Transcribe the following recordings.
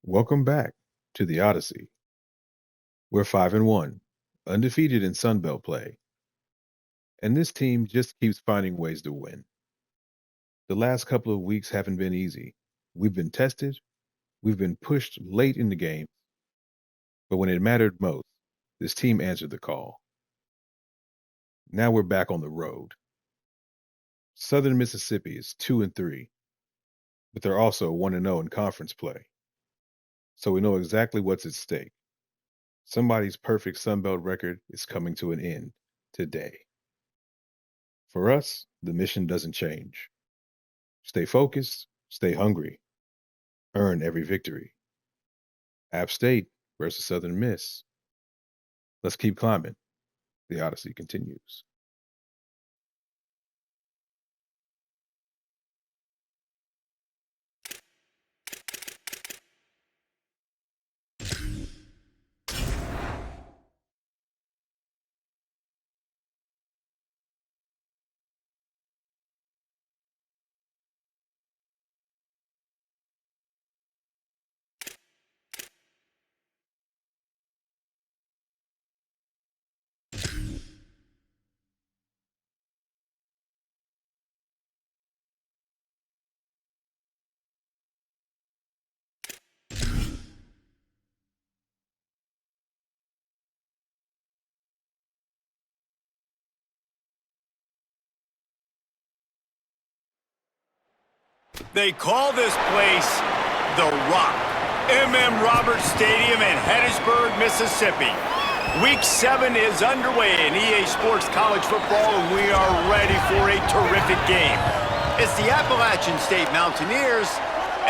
Welcome back to the Odyssey. We're 5-1, undefeated in Sunbelt play, and this team just keeps finding ways to win. The last couple of weeks haven't been easy. We've been tested, we've been pushed late in the game, but when it mattered most, this team answered the call. Now we're back on the road. Southern Mississippi is 2-3, but they're also 1-0 in conference play. So we know exactly what's at stake. Somebody's perfect Sunbelt record is coming to an end today. For us, the mission doesn't change. Stay focused, stay hungry, earn every victory. App State versus Southern Miss. Let's keep climbing. The Odyssey continues. They call this place The Rock, M.M. Roberts Stadium in Hattiesburg, Mississippi. Week 7 is underway in EA Sports College Football, and we are ready for a terrific game. It's the Appalachian State Mountaineers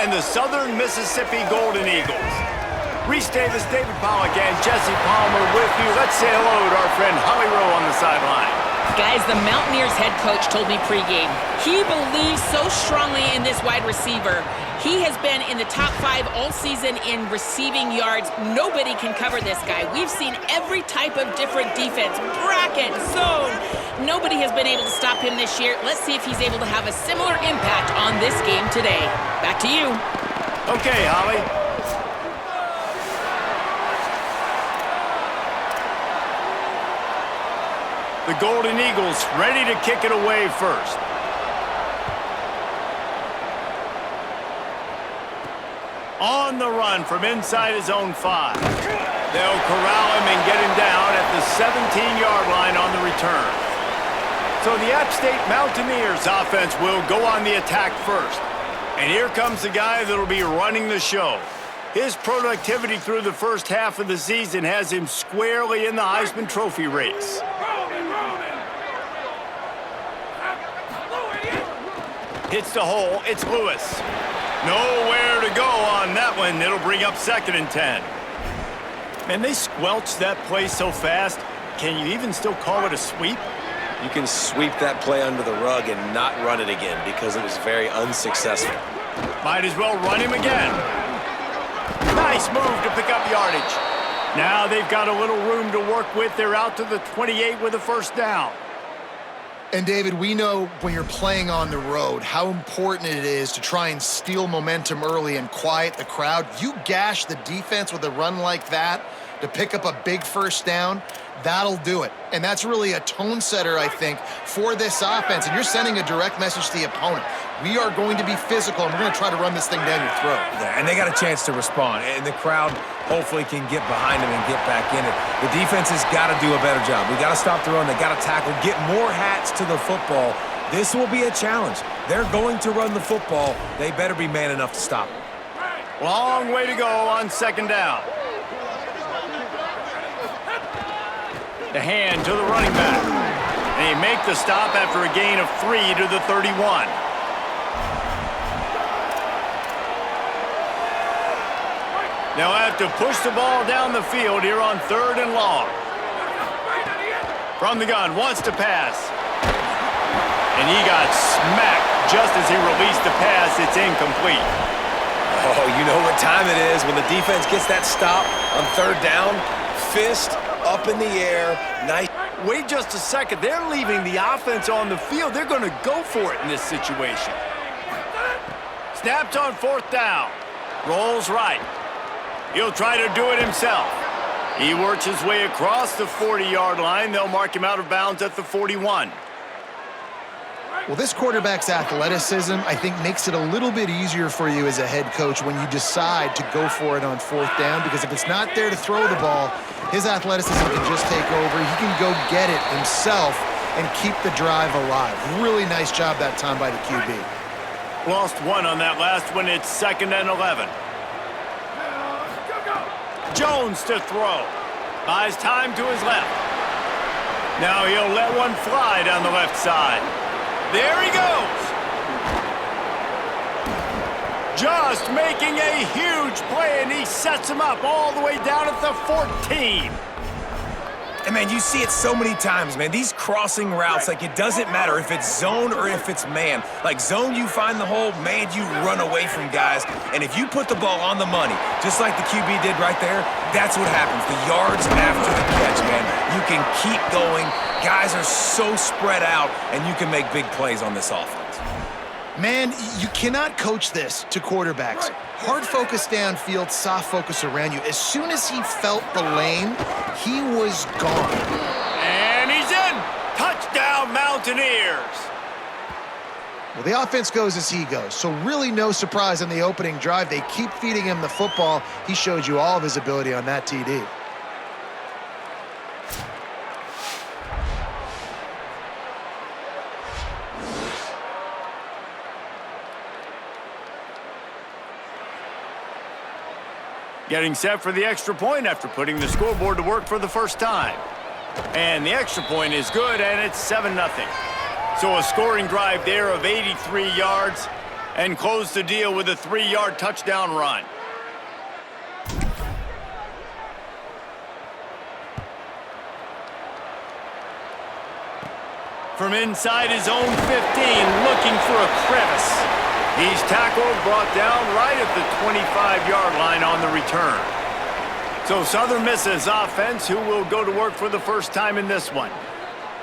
and the Southern Mississippi Golden Eagles. Reese Davis, David Pollack, and Jesse Palmer with you. Let's say hello to our friend Holly Rowe on the sideline. Guys, the Mountaineers head coach told me pregame he believes so strongly in this wide receiver. He has been in the top 5 all season in receiving yards. Nobody can cover this guy. We've seen every type of different defense, bracket, zone. Nobody has been able to stop him this year. Let's see if he's able to have a similar impact on this game today. Back to you. Okay, Holly. The Golden Eagles ready to kick it away first. On the run from inside his own 5. They'll corral him and get him down at the 17-yard line on the return. So the App State Mountaineers offense will go on the attack first. And here comes the guy that'll be running the show. His productivity through the first half of the season has him squarely in the Heisman Trophy race. Hits the hole. It's Lewis. Nowhere to go on that one. It'll bring up 2nd and 10. Man, they squelched that play so fast. Can you even still call it a sweep? You can sweep that play under the rug and not run it again because it was very unsuccessful. Might as well run him again. Nice move to pick up yardage. Now they've got a little room to work with. They're out to the 28 with a first down. And, David, we know when you're playing on the road how important it is to try and steal momentum early and quiet the crowd. You gash the defense with a run like that to pick up a big first down, that'll do it. And that's really a tone setter, I think, for this offense. And you're sending a direct message to the opponent. We are going to be physical, and we're going to try to run this thing down your throat. Yeah, and they got a chance to respond, and the crowd hopefully can get behind them and get back in it. The defense has got to do a better job. We got to stop the run. They got to tackle, get more hats to the football. This will be a challenge. They're going to run the football. They better be man enough to stop it. Long way to go on 2nd down. The hand to the running back. They make the stop after a gain of 3 to the 31. They'll have to push the ball down the field here on 3rd and long. From the gun, wants to pass. And he got smacked just as he released the pass. It's incomplete. Oh, you know what time it is when the defense gets that stop on 3rd down. Fist up in the air. Nice. Wait just a second. They're leaving the offense on the field. They're going to go for it in this situation. Snapped on 4th down. Rolls right. He'll try to do it himself. He works his way across the 40-yard line. They'll mark him out of bounds at the 41. Well, this quarterback's athleticism, I think, makes it a little bit easier for you as a head coach when you decide to go for it on 4th down, because if it's not there to throw the ball, his athleticism can just take over. He can go get it himself and keep the drive alive. Really nice job that time by the QB. Lost one on that last one. It's 2nd and 11. Jones to throw. Buys time to his left. Now he'll let one fly down the left side. There he goes. Just making a huge play, and he sets him up all the way down at the 14. And, man, you see it so many times, man. These crossing routes, like, it doesn't matter if it's zone or if it's man. Like, zone, you find the hole. Man, you run away from guys. And if you put the ball on the money, just like the QB did right there, that's what happens. The yards after the catch, man. You can keep going. Guys are so spread out, and you can make big plays on this offense. Man, you cannot coach this to quarterbacks. Hard focus downfield, soft focus around you. As soon as he felt the lane, he was gone. And he's in. Touchdown, Mountaineers. Well, the offense goes as he goes, so really no surprise in the opening drive. They keep feeding him the football. He showed you all of his ability on that TD. Getting set for the extra point after putting the scoreboard to work for the first time. And the extra point is good, and it's 7-0. So a scoring drive there of 83 yards, and close the deal with a 3-yard touchdown run. From inside his own 15, looking for a crevice. He's tackled, brought down right at the 25-yard line on the return. So Southern Miss's offense, who will go to work for the first time in this one.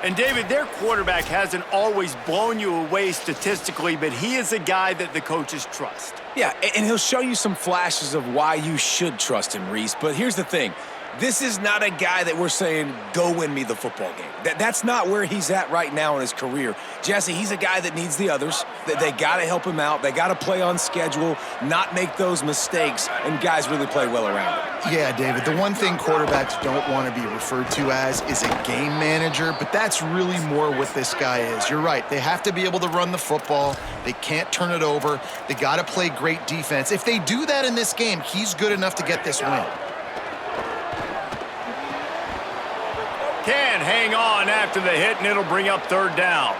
And, David, their quarterback hasn't always blown you away statistically, but he is a guy that the coaches trust. Yeah, and he'll show you some flashes of why you should trust him, Reese. But here's the thing. This is not a guy that we're saying, go win me the football game. That's not where he's at right now in his career. Jesse, he's a guy that needs the others. They got to help him out. They got to play on schedule, not make those mistakes, and guys really play well around him. Yeah, David, the one thing quarterbacks don't want to be referred to as is a game manager, but that's really more what this guy is. You're right. They have to be able to run the football. They can't turn it over. They got to play great defense. If they do that in this game, he's good enough to get this win. Can hang on after the hit, and it'll bring up 3rd down.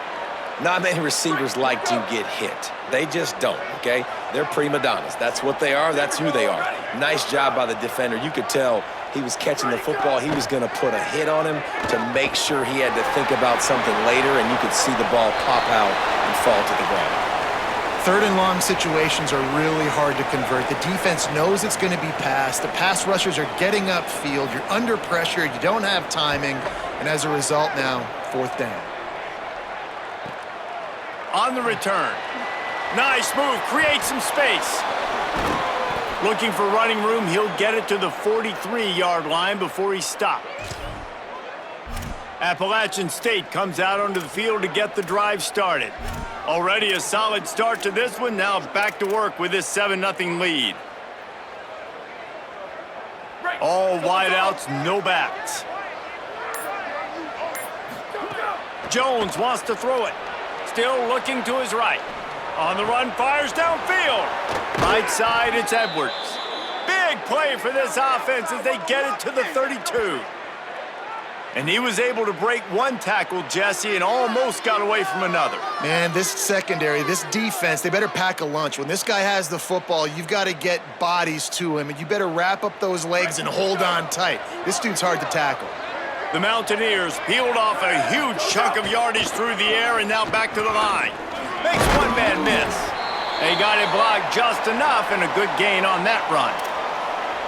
Not many receivers like to get hit. They just don't, okay? They're prima donnas. That's what they are. That's who they are. Nice job by the defender. You could tell he was catching the football. He was going to put a hit on him to make sure he had to think about something later, and you could see the ball pop out and fall to the ground. 3rd and long situations are really hard to convert. The defense knows it's going to be passed. The pass rushers are getting upfield. You're under pressure. You don't have timing. And as a result now, 4th down. On the return. Nice move. Create some space. Looking for running room. He'll get it to the 43-yard line before he's stopped. Appalachian State comes out onto the field to get the drive started. Already a solid start to this one. Now back to work with this 7-0 lead. All wideouts, no backs. Jones wants to throw it. Still looking to his right. On the run, fires downfield. Right side, it's Edwards. Big play for this offense as they get it to the 32. And he was able to break one tackle, Jesse, and almost got away from another. Man, this secondary, this defense, they better pack a lunch. When this guy has the football, you've got to get bodies to him, and you better wrap up those legs and hold on tight. This dude's hard to tackle. The Mountaineers peeled off a huge chunk of yardage through the air and now back to the line. Makes one man miss. They got it blocked just enough and a good gain on that run.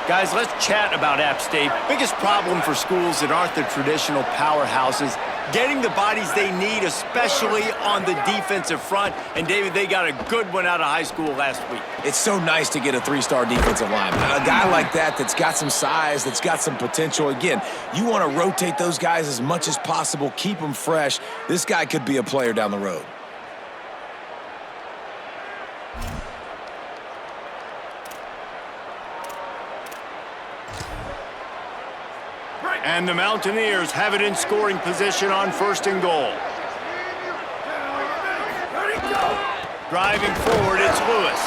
Guys, let's chat about App State. Biggest problem for schools that aren't the traditional powerhouses getting the bodies they need, especially on the defensive front. And, David, they got a good one out of high school last week. It's so nice to get a 3-star defensive lineman. A guy like that's got some size, that's got some potential. Again, you want to rotate those guys as much as possible, keep them fresh. This guy could be a player down the road. And the Mountaineers have it in scoring position on 1st and goal. Driving forward, it's Lewis.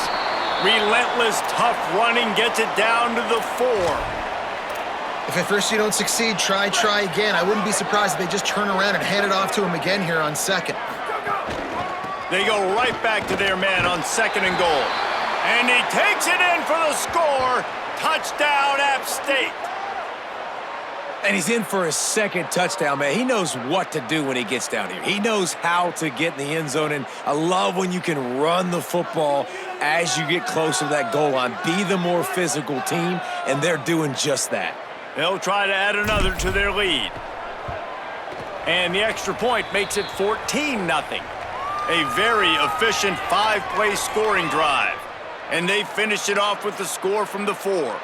Relentless, tough running, gets it down to the 4. If at first you don't succeed, try again. I wouldn't be surprised if they just turn around and hand it off to him again here on 2nd. They go right back to their man on 2nd and goal. And he takes it in for the score. Touchdown, App State. And he's in for his 2nd touchdown, man. He knows what to do when he gets down here. He knows how to get in the end zone, and I love when you can run the football as you get closer to that goal line. Be the more physical team, and they're doing just that. They'll try to add another to their lead. And the extra point makes it 14-0. A very efficient 5-play scoring drive. And they finish it off with the score from the 4.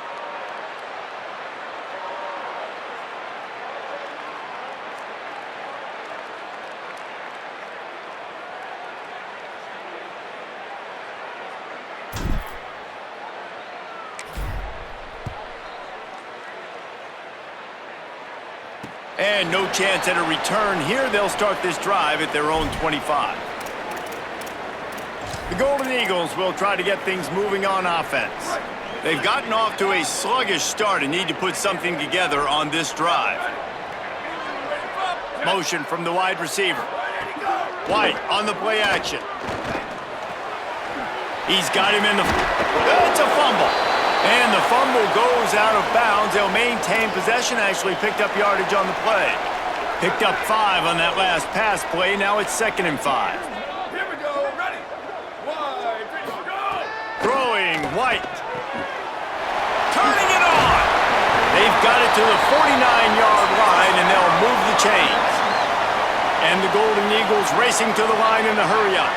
And no chance at a return here. They'll start this drive at their own 25. The Golden Eagles will try to get things moving on offense. They've gotten off to a sluggish start and need to put something together on this drive. Motion from the wide receiver. White on the play action. He's got him in the... It's a fumble. And the fumble goes out of bounds. They'll maintain possession. Actually picked up yardage on the play. Picked up 5 on that last pass play. Now it's 2nd and 5. Here we go. Ready. Wide. Go. Throwing White. Turning it on. They've got it to the 49-yard line, and they'll move the chains. And the Golden Eagles racing to the line in a hurry-up.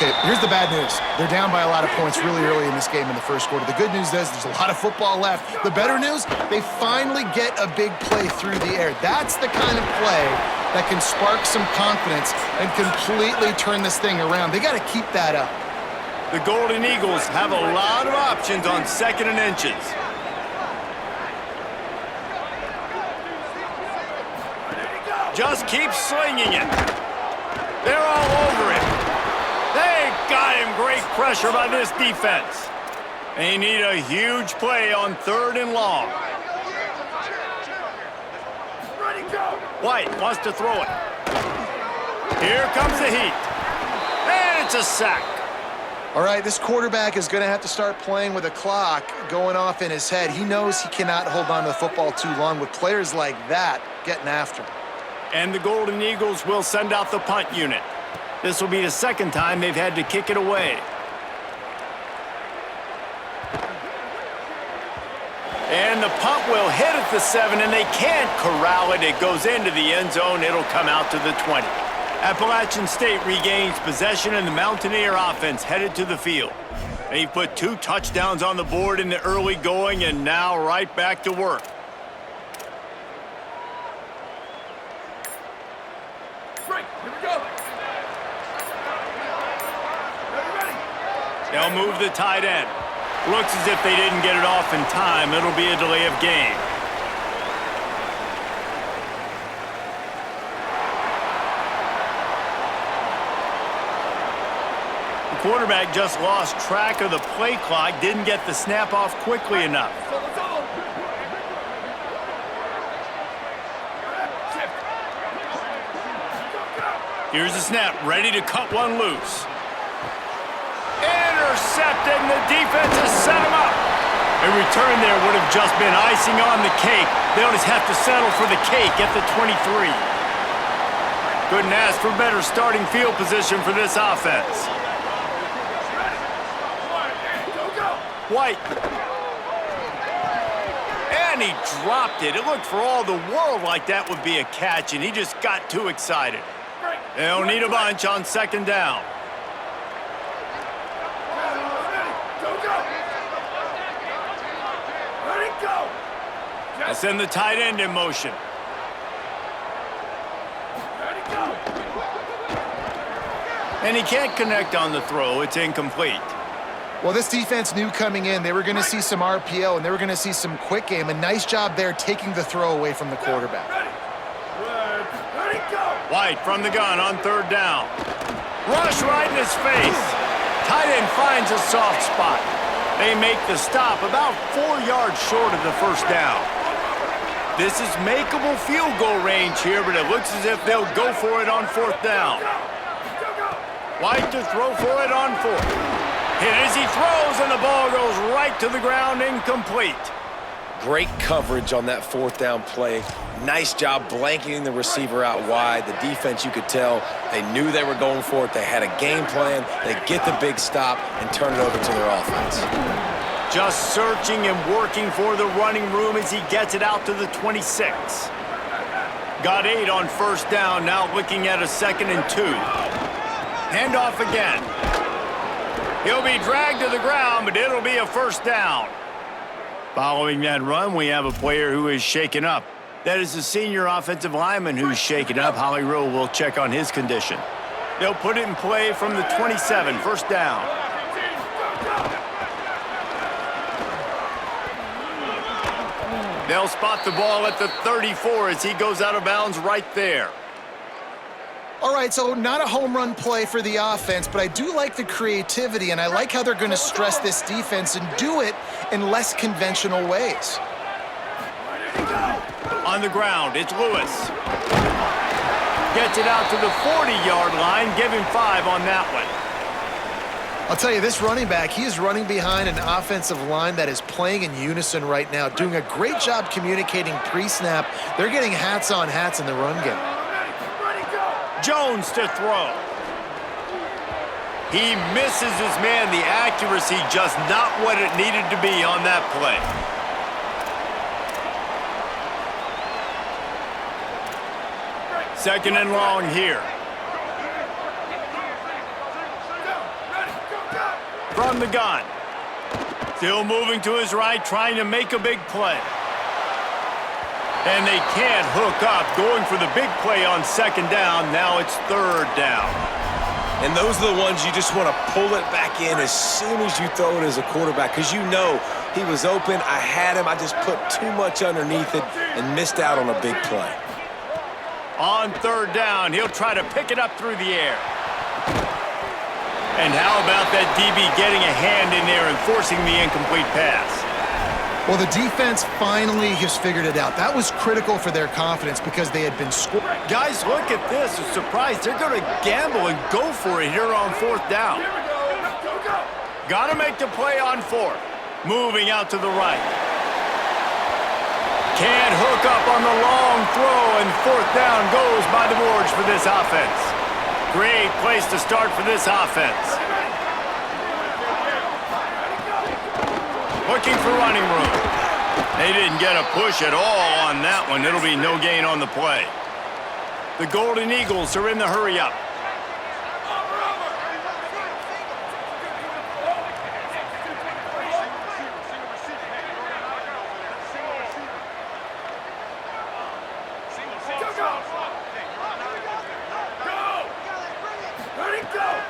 Okay, here's the bad news. They're down by a lot of points really early in this game in the 1st quarter. The good news is there's a lot of football left. The better news, they finally get a big play through the air. That's the kind of play that can spark some confidence and completely turn this thing around. They got to keep that up. The Golden Eagles have a lot of options on 2nd and inches. Just keep slinging it. They're all over it. They got him. Great pressure by this defense. They need a huge play on 3rd and long. White wants to throw it. Here comes the heat. And it's a sack. All right, this quarterback is going to have to start playing with a clock going off in his head. He knows he cannot hold on to the football too long with players like that getting after him. And the Golden Eagles will send out the punt unit. This will be the 2nd time they've had to kick it away. And the punt will hit at the 7, and they can't corral it. It goes into the end zone. It'll come out to the 20. Appalachian State regains possession, and the Mountaineer offense headed to the field. They put 2 touchdowns on the board in the early going, and now right back to work. They'll move the tight end. Looks as if they didn't get it off in time. It'll be a delay of game. The quarterback just lost track of the play clock, didn't get the snap off quickly enough. Here's the snap, ready to cut one loose. Intercepted, and the defense has set him up. A return there would have just been icing on the cake. They'll just have to settle for the cake at the 23. Couldn't ask for better starting field position for this offense. White. And and he dropped it. It looked for all the world like that would be a catch, and he just got too excited. They'll need a bunch on second down. They'll send the tight end in motion. And he can't connect on the throw. It's incomplete. Well, this defense knew coming in they were going to see some RPO and they were going to see some quick game. A nice job there taking the throw away from the quarterback. White from the gun on third down. Rush right in his face. Tight end finds a soft spot. They make the stop about 4 yards short of the first down. This is makeable field goal range here, but it looks as if they'll go for it on fourth down. White to throw for it on fourth. Hit as he throws, and the ball goes right to the ground, incomplete. Great coverage on that fourth down play. Nice job blanketing the receiver out wide. The defense, you could tell, they knew they were going for it. They had a game plan. They get the big stop and turn it over to their offense. Just searching and working for the running room as he gets it out to the 26. Got 8 on first down, now looking at a 2nd and 2. Handoff again. He'll be dragged to the ground, but it'll be a first down. Following that run, we have a player who is shaken up. That is the senior offensive lineman who's shaken up. Holly Rowe will check on his condition. They'll put it in play from the 27, first down. They'll spot the ball at the 34 as he goes out of bounds right there. All right, so not a home run play for the offense, but I do like the creativity, and I like how they're going to stress this defense and do it in less conventional ways. On the ground, it's Lewis. Gets it out to the 40-yard line. Give him 5 on that one. I'll tell you, this running back, he is running behind an offensive line that is playing in unison right now, doing a great job communicating pre-snap. They're getting hats on hats in the run game. Jones to throw. He misses his man. The accuracy just not what it needed to be on that play. Second and long here. From the gun. Still moving to his right, trying to make a big play. And they can't hook up, going for the big play on second down. Now it's third down. And those are the ones you just want to pull it back in as soon as you throw it as a quarterback, because you know he was open, I had him, I just put too much underneath it and missed out on a big play. On third down, he'll try to pick it up through the air. And how about that DB getting a hand in there and forcing the incomplete pass? Well, the defense finally has figured it out. That was critical for their confidence because they had been scoring. Guys, look at this. A surprise. They're going to gamble and go for it here on fourth down. Got to make the play on fourth. Moving out to the right. Can't hook up on the long throw, and fourth down goes by the boards for this offense. Great place to start for this offense. Looking for running room. They didn't get a push at all on that one. It'll be no gain on the play. The Golden Eagles are in the hurry-up.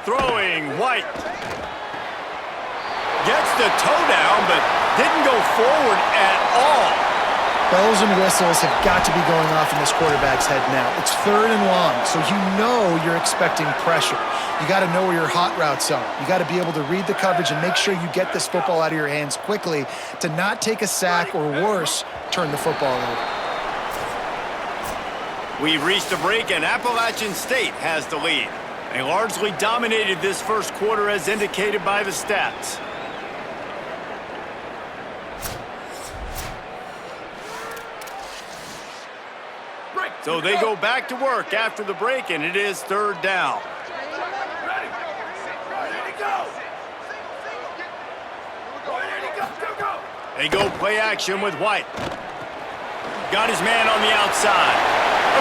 Throwing, White. Gets the toe down, but didn't go forward at all. Bells and whistles have got to be going off in this quarterback's head now. It's third and long, so you know you're expecting pressure. You got to know where your hot routes are. You got to be able to read the coverage and make sure you get this football out of your hands quickly to not take a sack or worse, turn the football over. We've reached a break, and Appalachian State has the lead. They largely dominated this first quarter as indicated by the stats. So they go back to work after the break, and it is third down. They go play action with White. Got his man on the outside.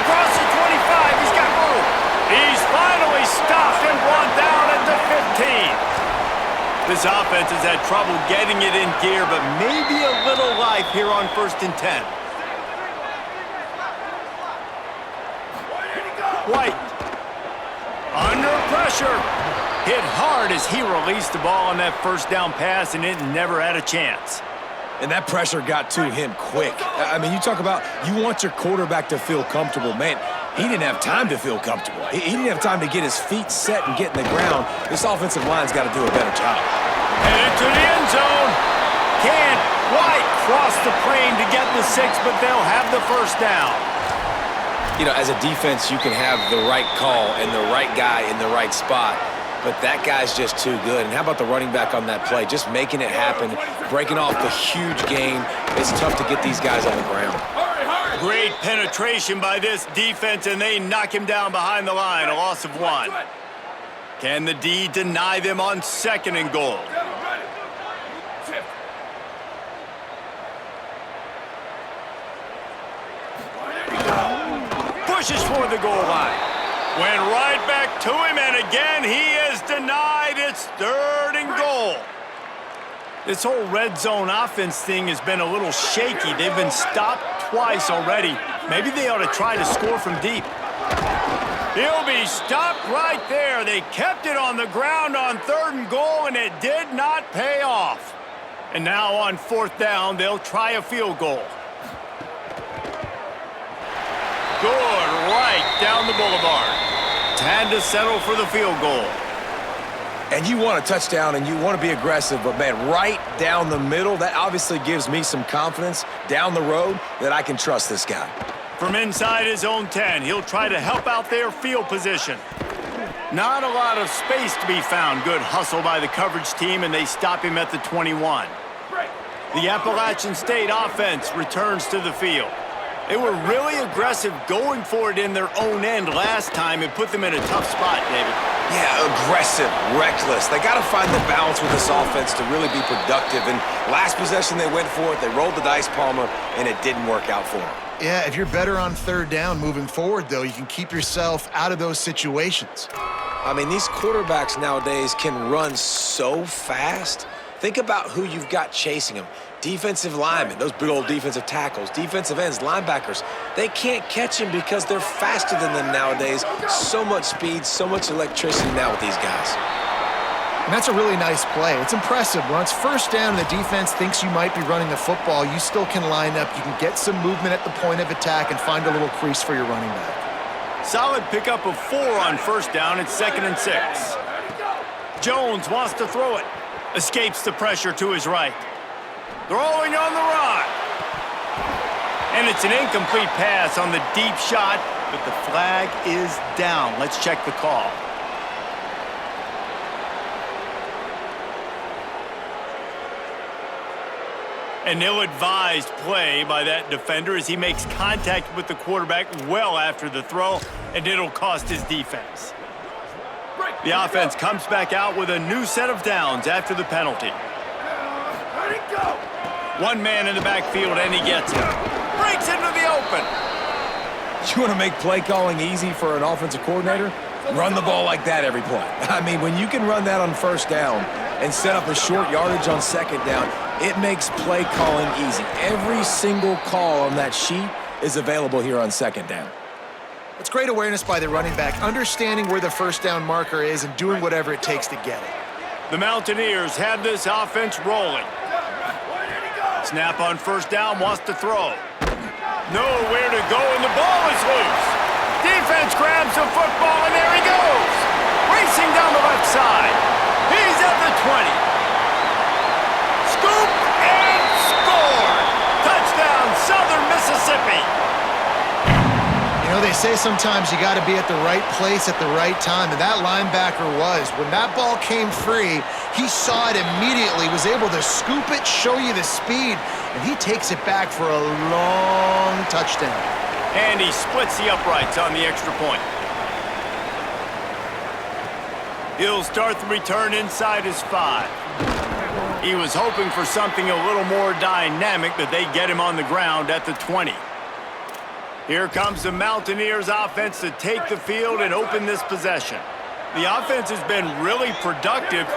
Across the 25, he's got room. He's finally stopped and brought down at the 15. This offense has had trouble getting it in gear, but maybe a little life here on 1st and 10. White. Under pressure. Hit hard as he released the ball on that 1st down pass, and it never had a chance. And that pressure got to him quick. I mean, you talk about you want your quarterback to feel comfortable. Man, he didn't have time to feel comfortable. He didn't have time to get his feet set and get in the ground. This offensive line's got to do a better job. Headed to the end zone. Can't quite cross the plane to get the 6, but they'll have the 1st down. You know, as a defense, you can have the right call and the right guy in the right spot, but that guy's just too good. And how about the running back on that play? Just making it happen, breaking off the huge gain. It's tough to get these guys on the ground. Great penetration by this defense, and they knock him down behind the line, a loss of 1. Can the D deny them on 2nd and goal? Pushes for the goal line. Went right back to him, and again he is denied. It's 3rd and goal. This whole red zone offense thing has been a little shaky. They've been stopped twice already. Maybe they ought to try to score from deep. He'll be stopped right there. They kept it on the ground on 3rd and goal, and it did not pay off. And now on 4th down, they'll try a field goal. Good right down the boulevard. Had to settle for the field goal. And you want a touchdown and you want to be aggressive, but, man, right down the middle, that obviously gives me some confidence down the road that I can trust this guy. From inside his own 10, he'll try to help out their field position. Not a lot of space to be found. Good hustle by the coverage team, and they stop him at the 21. The Appalachian State offense returns to the field. They were really aggressive going for it in their own end last time and put them in a tough spot, David. Yeah, aggressive, reckless. They got to find the balance with this offense to really be productive. And last possession, they went for it. They rolled the dice, Palmer, and it didn't work out for them. Yeah, if you're better on 3rd down moving forward, though, you can keep yourself out of those situations. I mean, these quarterbacks nowadays can run so fast. Think about who you've got chasing them. Defensive linemen, those big old defensive tackles, defensive ends, linebackers. They can't catch him because they're faster than them nowadays. So much speed, so much electricity now with these guys. And that's a really nice play. It's impressive. When it's 1st down and the defense thinks you might be running the football, you still can line up. You can get some movement at the point of attack and find a little crease for your running back. Solid pickup of 4 on 1st down. It's 2nd and 6. Jones wants to throw it. Escapes the pressure to his right. Throwing on the run. And it's an incomplete pass on the deep shot, but the flag is down. Let's check the call. An ill-advised play by that defender as he makes contact with the quarterback well after the throw, and it'll cost his defense. The offense comes back out with a new set of downs after the penalty. One man in the backfield, and he gets it. Breaks into the open. You want to make play calling easy for an offensive coordinator? Run the ball like that every play. I mean, when you can run that on 1st down and set up a short yardage on 2nd down, it makes play calling easy. Every single call on that sheet is available here on 2nd down. It's great awareness by the running back, understanding where the 1st down marker is and doing whatever it takes to get it. The Mountaineers have this offense rolling. Snap on 1st down, wants to throw. Nowhere to go, and the ball is loose. Defense grabs the football, and there he goes. Racing down the left side. He's at the 20. Scoop and score. Touchdown, Southern Mississippi. You know, they say sometimes you got to be at the right place at the right time, and that linebacker was. When that ball came free, he saw it immediately, was able to scoop it, show you the speed, and he takes it back for a long touchdown. And he splits the uprights on the extra point. He'll start the return inside his 5. He was hoping for something a little more dynamic, but they get him on the ground at the 20. Here comes the Mountaineers offense to take the field and open this possession. The offense has been really productive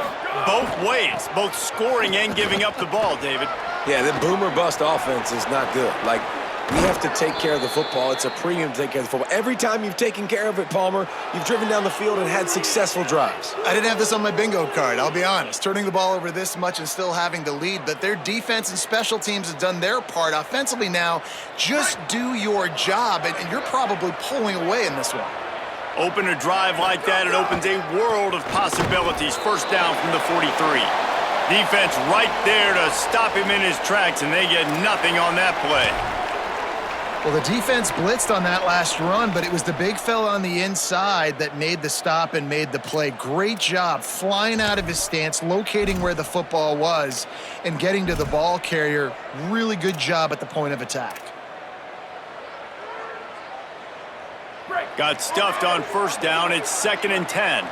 both ways, both scoring and giving up the ball, David. Yeah, the boom or bust offense is not good. Like, we have to take care of the football. It's a premium to take care of the football. Every time you've taken care of it, Palmer, you've driven down the field and had successful drives. I didn't have this on my bingo card, I'll be honest. Turning the ball over this much and still having the lead, but their defense and special teams have done their part. Offensively now, just do your job, and you're probably pulling away in this one. Open a drive like that, it opens a world of possibilities. First down from the 43. Defense right there to stop him in his tracks, and they get nothing on that play. Well, the defense blitzed on that last run, but it was the big fella on the inside that made the stop and made the play. Great job flying out of his stance, locating where the football was, and getting to the ball carrier. Really good job at the point of attack. Got stuffed on first down. It's 2nd and 10.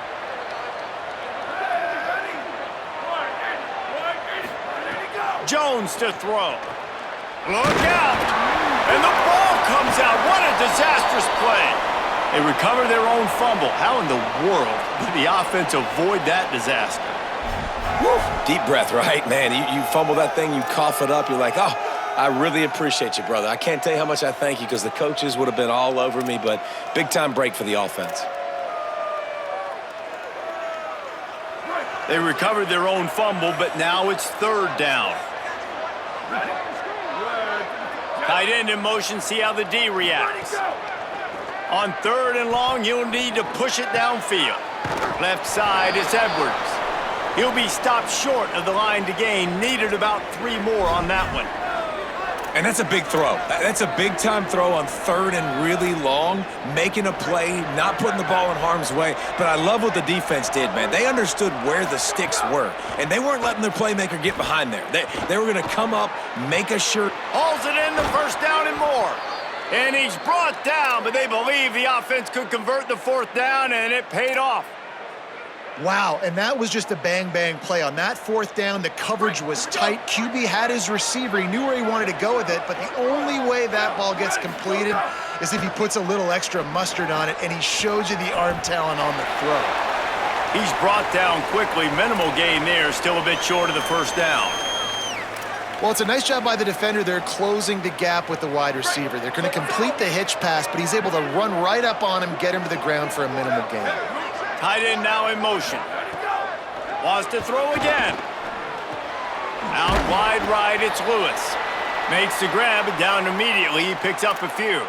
Jones to throw. Look out! And the ball comes out. What a disastrous play. They recover their own fumble. How in the world did the offense avoid that disaster? Woo. Deep breath, right? Man, you fumble that thing, you cough it up, you're like, oh, I really appreciate you, brother. I can't tell you how much I thank you because the coaches would have been all over me, but big-time break for the offense. They recovered their own fumble, but now it's 3rd down. Tight end in motion, see how the D reacts. On 3rd and long, he'll need to push it downfield. Left side is Edwards. He'll be stopped short of the line to gain. Needed about 3 more on that one. And that's a big throw. That's a big-time throw on 3rd and really long, making a play, not putting the ball in harm's way. But I love what the defense did, man. They understood where the sticks were, and they weren't letting their playmaker get behind there. They were going to come up, make a sure. Hauls it in the first down and more. And he's brought down, but they believe the offense could convert the 4th down, and it paid off. Wow, and that was just a bang-bang play. On that 4th down, the coverage was tight. QB had his receiver. He knew where he wanted to go with it, but the only way that ball gets completed is if he puts a little extra mustard on it, and he shows you the arm talent on the throw. He's brought down quickly. Minimal gain there, still a bit short of the first down. Well, it's a nice job by the defender. They're closing the gap with the wide receiver. They're going to complete the hitch pass, but he's able to run right up on him, get him to the ground for a minimal gain. Tight end now in motion. Wants to throw again. Out wide right, it's Lewis. Makes the grab, and down immediately. He picks up a few.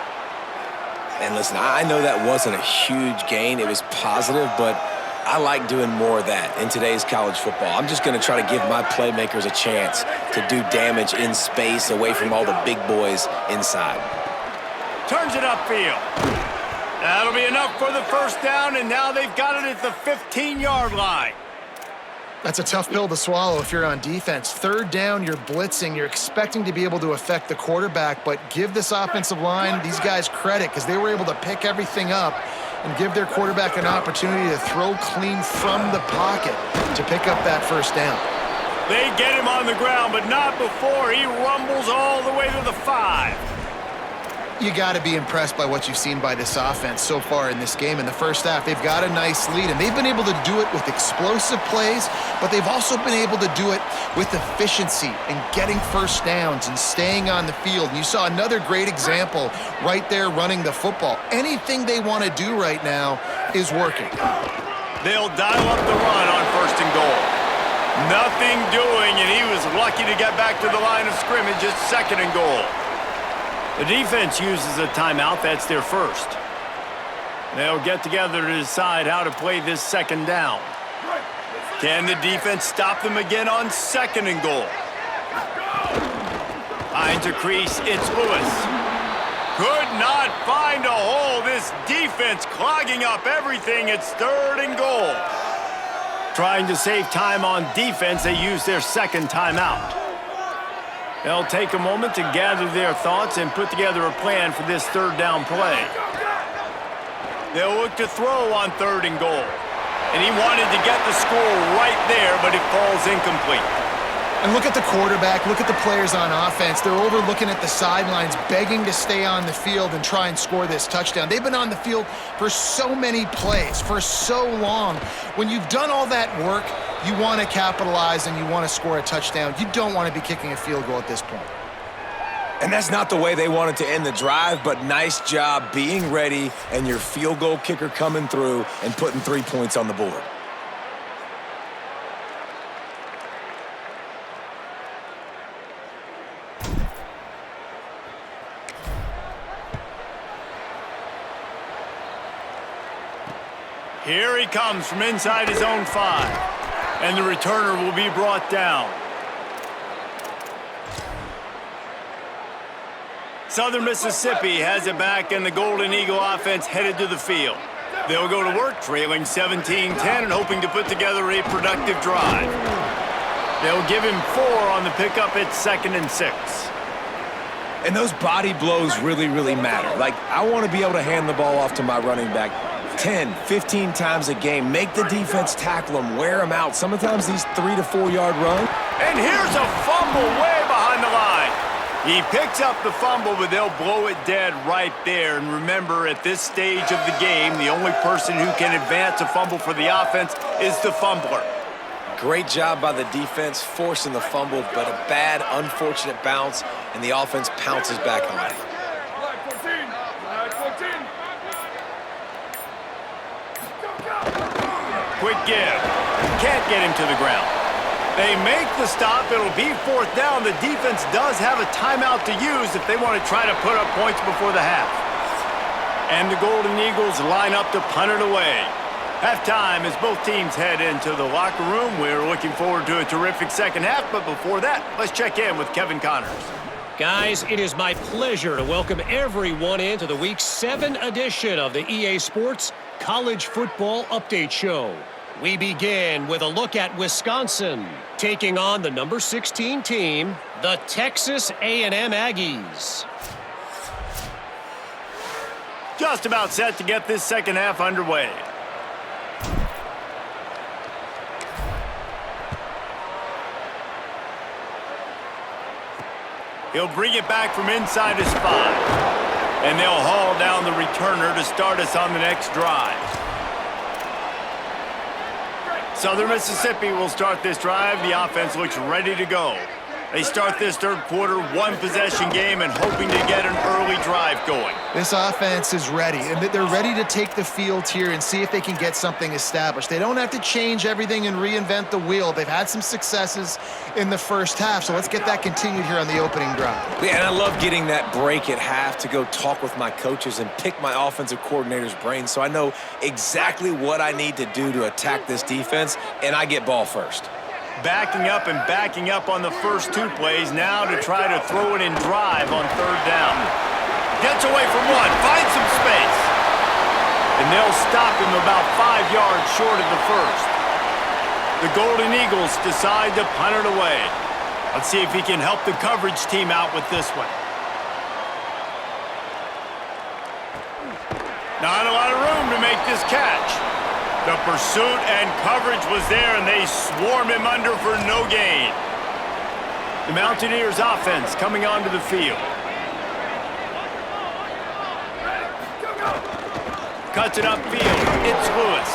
And listen, I know that wasn't a huge gain. It was positive, but I like doing more of that in today's college football. I'm just going to try to give my playmakers a chance to do damage in space away from all the big boys inside. Turns it upfield. That'll be enough for the first down, and now they've got it at the 15-yard line. That's a tough pill to swallow if you're on defense. 3rd down, you're blitzing. You're expecting to be able to affect the quarterback, but give this offensive line, these guys, credit because they were able to pick everything up and give their quarterback an opportunity to throw clean from the pocket to pick up that first down. They get him on the ground, but not before he rumbles all the way to the 5. You got to be impressed by what you've seen by this offense so far in this game. In the first half, they've got a nice lead, and they've been able to do it with explosive plays, but they've also been able to do it with efficiency and getting first downs and staying on the field. And you saw another great example right there running the football. Anything they want to do right now is working. They'll dial up the run on 1st and goal. Nothing doing, and he was lucky to get back to the line of scrimmage at 2nd and goal. The defense uses a timeout. That's their first. They'll get together to decide how to play this 2nd down. Can the defense stop them again on 2nd and goal? Finds a crease. It's Lewis. Could not find a hole. This defense clogging up everything. It's 3rd and goal. Trying to save time on defense, they use their 2nd timeout. They'll take a moment to gather their thoughts and put together a plan for this 3rd down play. They'll look to throw on 3rd and goal. And he wanted to get the score right there, but it falls incomplete. And look at the quarterback, look at the players on offense. They're over looking at the sidelines, begging to stay on the field and try and score this touchdown. They've been on the field for so many plays, for so long. When you've done all that work, you want to capitalize and you want to score a touchdown. You don't want to be kicking a field goal at this point. And that's not the way they wanted to end the drive, but nice job being ready and your field goal kicker coming through and putting 3 points on the board. Here he comes from inside his own 5. And the returner will be brought down. Southern Mississippi has it back, and the Golden Eagle offense headed to the field. They'll go to work trailing 17-10 and hoping to put together a productive drive. They'll give him 4 on the pickup at 2nd and 6. And those body blows really, really matter. Like, I want to be able to hand the ball off to my running back 10, 15 times a game. Make the defense tackle them, wear them out. Sometimes these 3 to 4 yard runs. And here's a fumble way behind the line. He picks up the fumble, but they'll blow it dead right there. And remember, at this stage of the game, the only person who can advance a fumble for the offense is the fumbler. Great job by the defense forcing the fumble, but a bad, unfortunate bounce, and the offense pounces back on it. Flag 14. Flag 14. Quick give. Can't get him to the ground. They make the stop. It'll be 4th down. The defense does have a timeout to use if they want to try to put up points before the half. And the Golden Eagles line up to punt it away. Halftime as both teams head into the locker room. We're looking forward to a terrific second half, but before that, let's check in with Kevin Connors. Guys, it is my pleasure to welcome everyone into the Week 7 edition of the EA Sports College Football Update Show. We begin with a look at Wisconsin, taking on the number 16 team, the Texas A&M Aggies. Just about set to get this second half underway. He'll bring it back from inside his 5. And they'll haul down the returner to start us on the next drive. Southern Mississippi will start this drive. The offense looks ready to go. They start this third quarter, 1-possession game and hoping to get an early drive going. This offense is ready, and they're ready to take the field here and see if they can get something established. They don't have to change everything and reinvent the wheel. They've had some successes in the first half, so let's get that continued here on the opening drive. Yeah, and I love getting that break at half to go talk with my coaches and pick my offensive coordinator's brain so I know exactly what I need to do to attack this defense, and I get ball first. Backing up on the first 2 plays now to try to throw it in drive on 3rd down. Gets away from 1, finds some space. And they'll stop him about 5 yards short of the first. The Golden Eagles decide to punt it away. Let's see if he can help the coverage team out with this one. Not a lot of room to make this catch. The pursuit and coverage was there, and they swarm him under for no gain. The Mountaineers offense coming onto the field. Cuts it upfield. It's Lewis.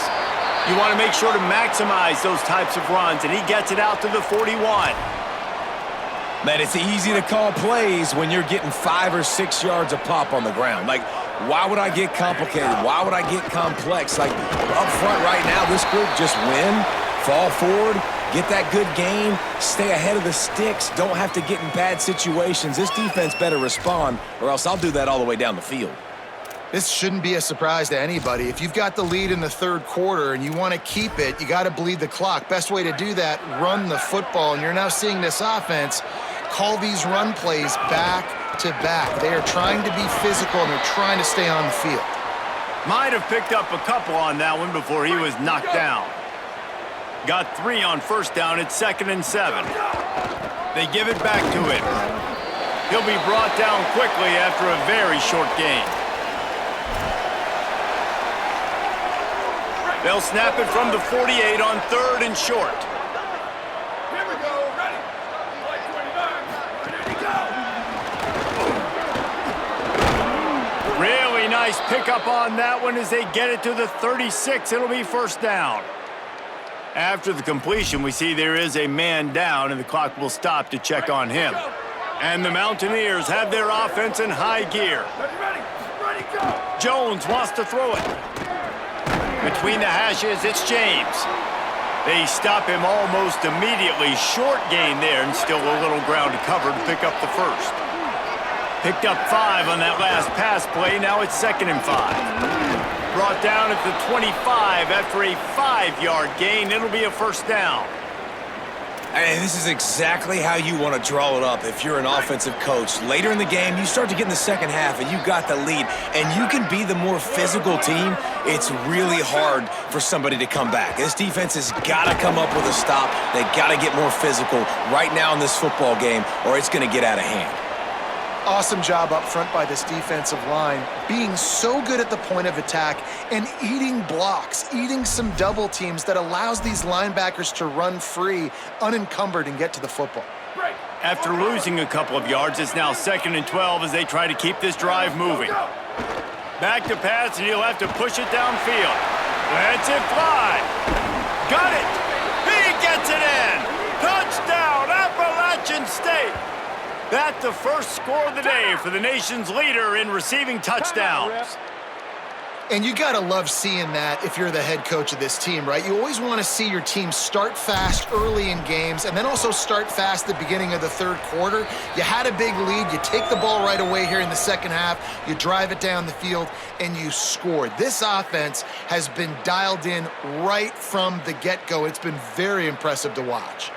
You want to make sure to maximize those types of runs, and he gets it out to the 41. Man, it's easy to call plays when you're getting 5 or 6 yards a pop on the ground. Like, why would I get complicated? Why would I get complex? Like, up front right now, this group just win, fall forward, get that good gain, stay ahead of the sticks, don't have to get in bad situations. This defense better respond, or else I'll do that all the way down the field. This shouldn't be a surprise to anybody. If you've got the lead in the third quarter and you want to keep it, you got to bleed the clock. Best way to do that, run the football. And you're now seeing this offense call these run plays back to back. They are trying to be physical and they're trying to stay on the field. Might have picked up a couple on that one before he was knocked down. Got 3 on first down at 2nd and 7. They give it back to him. He'll be brought down quickly after a very short gain. They'll snap it from the 48 on 3rd and short. Here we go. Ready. Really nice pickup on that one as they get it to the 36. It'll be first down. After the completion, we see there is a man down, and the clock will stop to check on him. And the Mountaineers have their offense in high gear. Ready, go! Jones wants to throw it. Between the hashes, it's James. They stop him almost immediately. Short gain there, and still a little ground to cover to pick up the first. Picked up 5 on that last pass play. Now it's 2nd and 5. Brought down at the 25 after a 5-yard gain. It'll be a first down. And this is exactly how you want to draw it up if you're an offensive coach. Later in the game, you start to get in the second half, and you got the lead, and you can be the more physical team. It's really hard for somebody to come back. This defense has got to come up with a stop. They got to get more physical right now in this football game, or it's going to get out of hand. Awesome job up front by this defensive line, being so good at the point of attack and eating blocks, eating some double teams that allows these linebackers to run free, unencumbered, and get to the football. After losing a couple of yards, it's now 2nd and 12 as they try to keep this drive moving. Back to pass, and he'll have to push it downfield. Lets it fly. Got it. He gets it in. Touchdown, Appalachian State. That's the first score of the day for the nation's leader in receiving touchdowns. And you got to love seeing that if you're the head coach of this team, right? You always want to see your team start fast early in games and then also start fast at the beginning of the third quarter. You had a big lead. You take the ball right away here in the second half. You drive it down the field, and you scored. This offense has been dialed in right from the get-go. It's been very impressive to watch.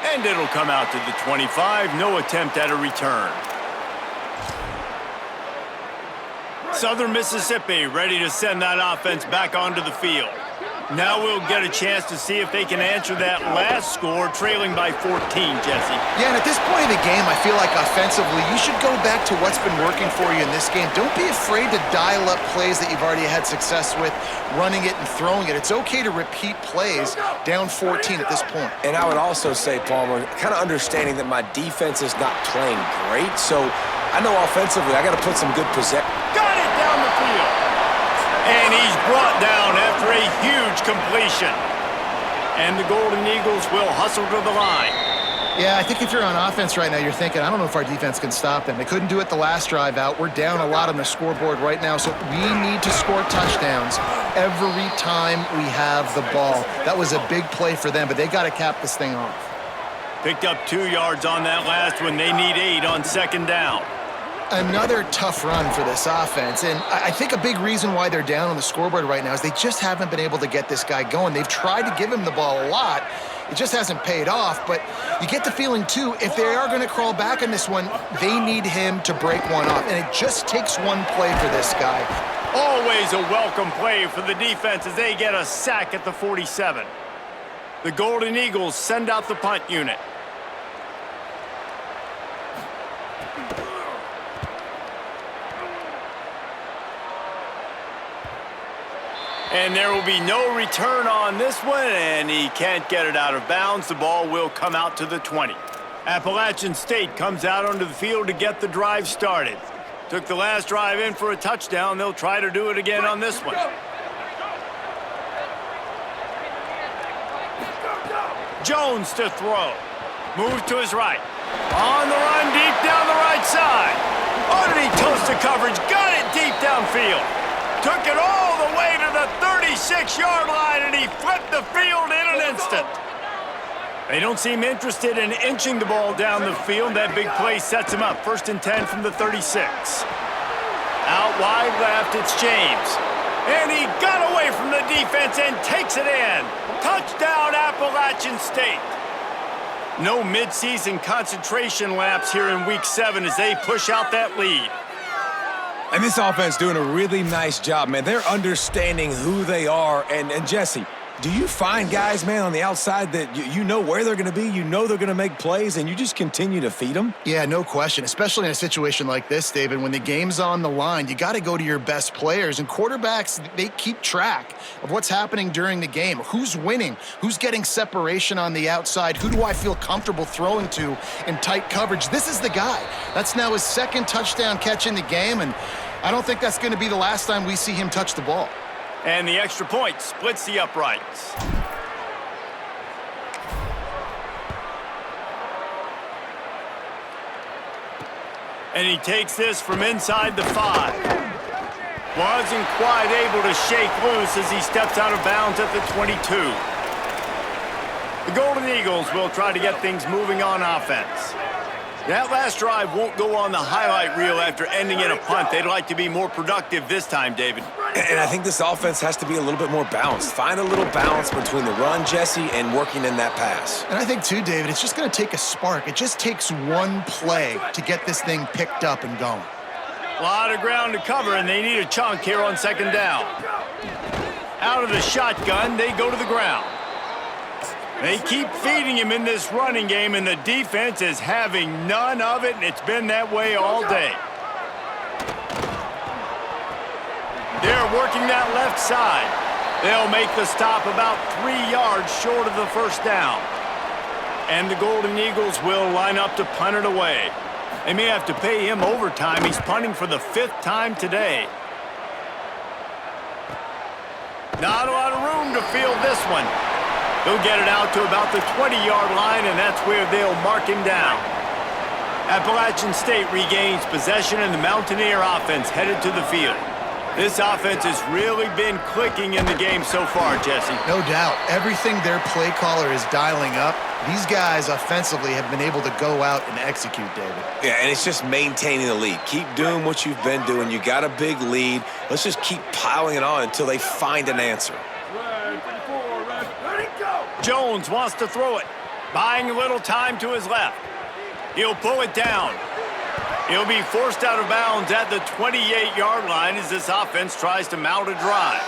And it'll come out to the 25. No attempt at a return. Southern Mississippi ready to send that offense back onto the field. Now we'll get a chance to see if they can answer that last score, trailing by 14, Jesse. Yeah, and at this point of the game, I feel like offensively, you should go back to what's been working for you in this game. Don't be afraid to dial up plays that you've already had success with, running it and throwing it. It's okay to repeat plays down 14 at this point. And I would also say, Palmer, kind of understanding that my defense is not playing great, so I know offensively I got to put some good possession. Got it down the field. And he's brought down after a huge completion. And the Golden Eagles will hustle to the line. Yeah, I think if you're on offense right now, you're thinking, I don't know if our defense can stop them. They couldn't do it the last drive out. We're down a lot on the scoreboard right now, so we need to score touchdowns every time we have the ball. That was a big play for them, but they got to cap this thing off. Picked up 2 yards on that last one. They need 8 on second down. Another tough run for this offense, and I think a big reason why they're down on the scoreboard right now is they just haven't been able to get this guy going. They've tried to give him the ball a lot. It just hasn't paid off, but you get the feeling, too, if they are going to crawl back on this one, they need him to break one off, and it just takes one play for this guy. Always a welcome play for the defense as they get a sack at the 47. The Golden Eagles send out the punt unit. And there will be no return on this one, and he can't get it out of bounds. The ball will come out to the 20. Appalachian State comes out onto the field to get the drive started. Took the last drive in for a touchdown. They'll try to do it again on this one. Jones to throw. Moves to his right. On the run, deep down the right side. Underneath toast to coverage. Got it deep downfield. Took it all the way to the 36-yard line, and he flipped the field in an instant. They don't seem interested in inching the ball down the field. That big play sets him up. 1st and 10 from the 36. Out wide left, it's James. And he got away from the defense and takes it in. Touchdown, Appalachian State. No midseason concentration laps here in Week 7 as they push out that lead. And this offense doing a really nice job, man. They're understanding who they are. And Jesse, Do you find guys, man, on the outside that you know where they're going to be, you know they're going to make plays, and you just continue to feed them? Yeah, no question, especially in a situation like this, David. When the game's on the line, you got to go to your best players, and quarterbacks, they keep track of what's happening during the game. Who's winning? Who's getting separation on the outside? Who do I feel comfortable throwing to in tight coverage? This is the guy. That's now his second touchdown catch in the game, and I don't think that's going to be the last time we see him touch the ball. And the extra point splits the uprights. And he takes this from inside the 5. Wasn't quite able to shake loose as he steps out of bounds at the 22. The Golden Eagles will try to get things moving on offense. That last drive won't go on the highlight reel after ending in a punt. They'd like to be more productive this time, David. And I think this offense has to be a little bit more balanced. Find a little balance between the run, Jesse, and working in that pass. And I think, too, David, it's just going to take a spark. It just takes one play to get this thing picked up and going. A lot of ground to cover, and they need a chunk here on second down. Out of the shotgun, they go to the ground. They keep feeding him in this running game, and the defense is having none of it, and it's been that way all day. They're working that left side. They'll make the stop about 3 yards short of the first down. And the Golden Eagles will line up to punt it away. They may have to pay him overtime. He's punting for the 5th time today. Not a lot of room to field this one. He'll get it out to about the 20-yard line, and that's where they'll mark him down. Appalachian State regains possession, and the Mountaineer offense headed to the field. This offense has really been clicking in the game so far, Jesse. No doubt. Everything their play caller is dialing up, these guys offensively have been able to go out and execute, David. Yeah, and it's just maintaining the lead. Keep doing what you've been doing. You got a big lead. Let's just keep piling it on until they find an answer. Jones wants to throw it, buying a little time to his left. He'll pull it down. He'll be forced out of bounds at the 28-yard line as this offense tries to mount a drive.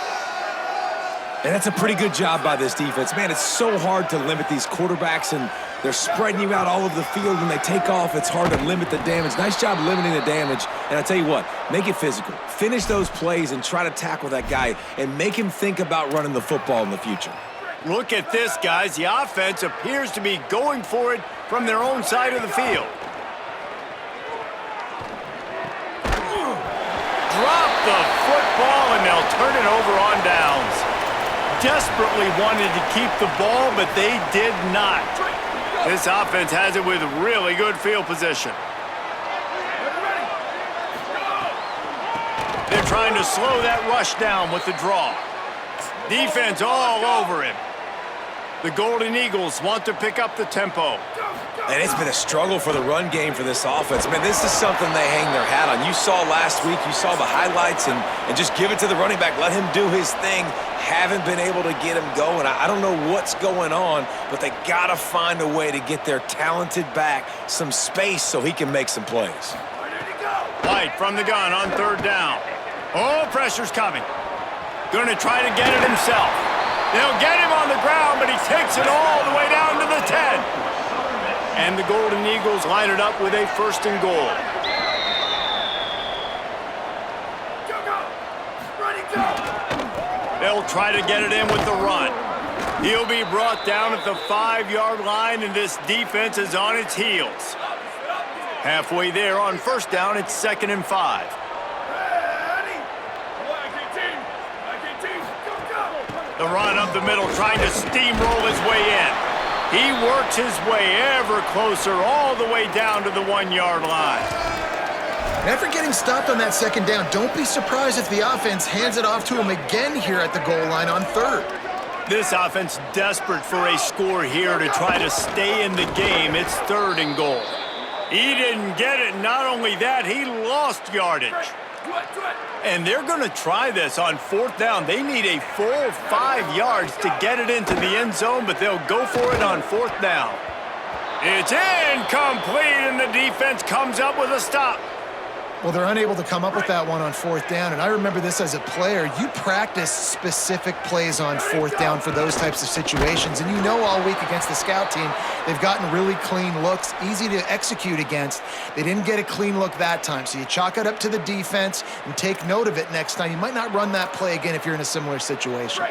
And that's a pretty good job by this defense. Man, it's so hard to limit these quarterbacks, and they're spreading you out all over the field. When they take off, it's hard to limit the damage. Nice job limiting the damage. And I tell you what, make it physical. Finish those plays and try to tackle that guy and make him think about running the football in the future. Look at this, guys. The offense appears to be going for it from their own side of the field. Drop the football, and they'll turn it over on downs. Desperately wanted to keep the ball, but they did not. This offense has it with really good field position. They're trying to slow that rush down with the draw. Defense all over him. The Golden Eagles want to pick up the tempo. And it's been a struggle for the run game for this offense. Man, this is something they hang their hat on. You saw last week, you saw the highlights, and just give it to the running back. Let him do his thing. Haven't been able to get him going. I don't know what's going on, but they got to find a way to get their talented back some space so he can make some plays. White from the gun on third down. Oh, pressure's coming. Going to try to get it himself. They'll get him on the ground, but he takes it all the way down to the 10. And the Golden Eagles line it up with a 1st and goal. They'll try to get it in with the run. He'll be brought down at the 5-yard line, and this defense is on its heels. Halfway there on 1st down, it's 2nd and 5. The run up the middle, trying to steamroll his way in. He works his way ever closer all the way down to the 1-yard line. After getting stopped on that 2nd down, don't be surprised if the offense hands it off to him again here at the goal line on 3rd. This offense desperate for a score here to try to stay in the game. It's 3rd and goal. He didn't get it. Not only that, he lost yardage. And they're going to try this on 4th down. They need a full 5 yards to get it into the end zone, but they'll go for it on 4th down. It's incomplete, and the defense comes up with a stop. Well, they're unable to come up with that one on fourth down, and I remember this as a player. You practice specific plays on fourth down for those types of situations, and you know all week against the scout team, they've gotten really clean looks, easy to execute against. They didn't get a clean look that time, so you chalk it up to the defense and take note of it next time. You might not run that play again if you're in a similar situation.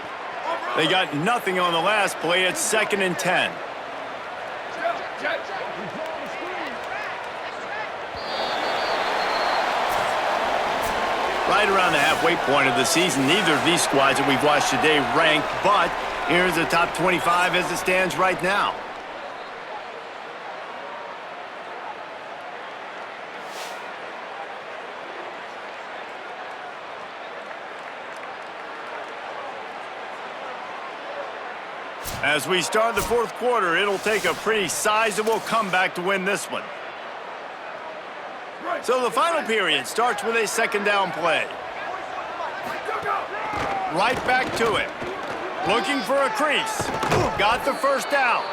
They got nothing on the last play. It's 2nd and 10. Right around the halfway point of the season, neither of these squads that we've watched today ranked, but here's the top 25 as it stands right now. As we start the fourth quarter, it'll take a pretty sizable comeback to win this one. So the final period starts with a 2nd down play. Right back to it. Looking for a crease. Got the first down.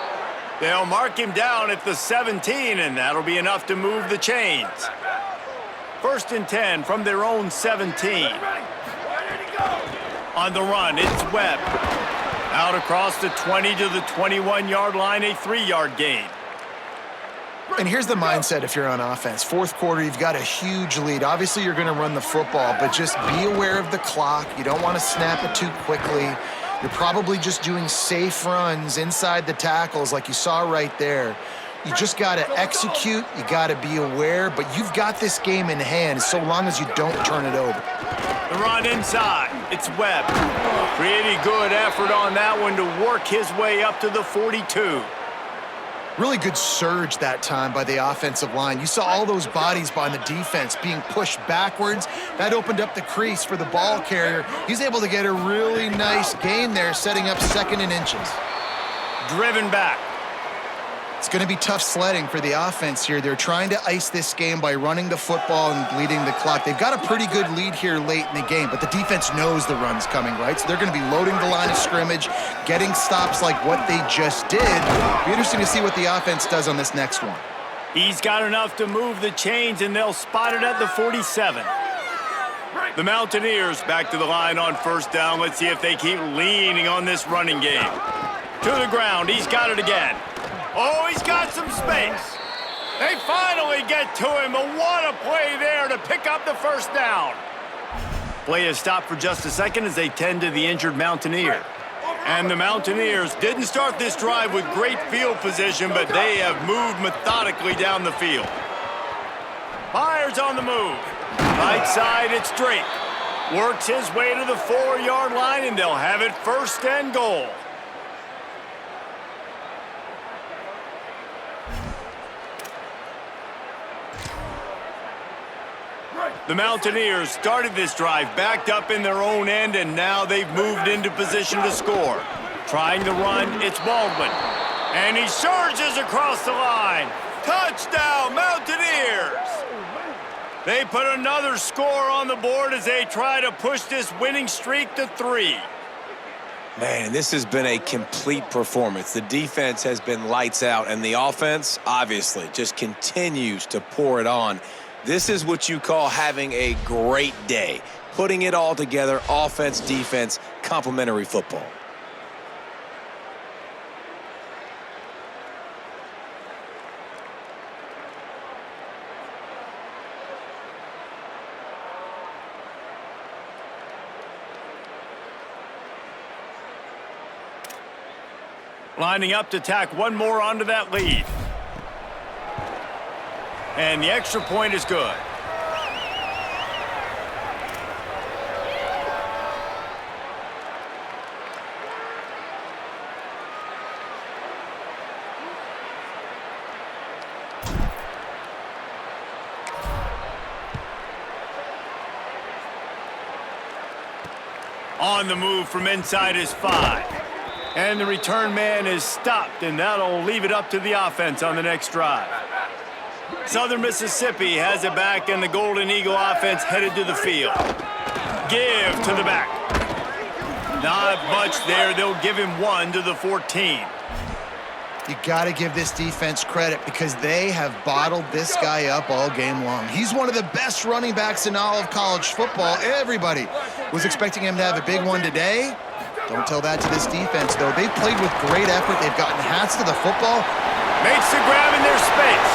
They'll mark him down at the 17, and that'll be enough to move the chains. 1st and 10 from their own 17. On the run, it's Webb. Out across the 20 to the 21-yard line, a 3-yard gain. And here's the mindset if you're on offense. Fourth quarter, you've got a huge lead. Obviously, you're going to run the football, but just be aware of the clock. You don't want to snap it too quickly. You're probably just doing safe runs inside the tackles like you saw right there. You just got to execute. You got to be aware, but you've got this game in hand so long as you don't turn it over. The run inside. It's Webb. Pretty good effort on that one to work his way up to the 42. Really good surge that time by the offensive line. You saw all those bodies by the defense being pushed backwards. That opened up the crease for the ball carrier. He's able to get a really nice gain there, setting up 2nd and inches. Driven back. It's going to be tough sledding for the offense here. They're trying to ice this game by running the football and leading the clock. They've got a pretty good lead here late in the game, but the defense knows the run's coming, right? So they're going to be loading the line of scrimmage, getting stops like what they just did. It'll be interesting to see what the offense does on this next one. He's got enough to move the chains, and they'll spot it at the 47. The Mountaineers back to the line on 1st down. Let's see if they keep leaning on this running game. To the ground. He's got it again. Oh, he's got some space. They finally get to him, but what a play there to pick up the 1st down. Play is stopped for just a second as they tend to the injured Mountaineer. And the Mountaineers didn't start this drive with great field position, but they have moved methodically down the field. Myers on the move. Right side, it's Drake. Works his way to the 4-yard line, and they'll have it 1st and goal. The Mountaineers started this drive backed up in their own end, and now they've moved into position to score. Trying to run, it's Baldwin. And he surges across the line. Touchdown, Mountaineers! They put another score on the board as they try to push this winning streak to 3. Man, this has been a complete performance. The defense has been lights out, and the offense, obviously, just continues to pour it on. This is what you call having a great day. Putting it all together, offense, defense, complementary football. Lining up to tack one more onto that lead. And the extra point is good. On the move from inside is 5. And the return man is stopped, and that'll leave it up to the offense on the next drive. Southern Mississippi has it back, and the Golden Eagle offense headed to the field. Give to the back. Not much there. They'll give him 1 to the 14. You got to give this defense credit because they have bottled this guy up all game long. He's one of the best running backs in all of college football. Everybody was expecting him to have a big one today. Don't tell that to this defense, though. They've played with great effort. They've gotten hats to the football. Makes the grab in their space.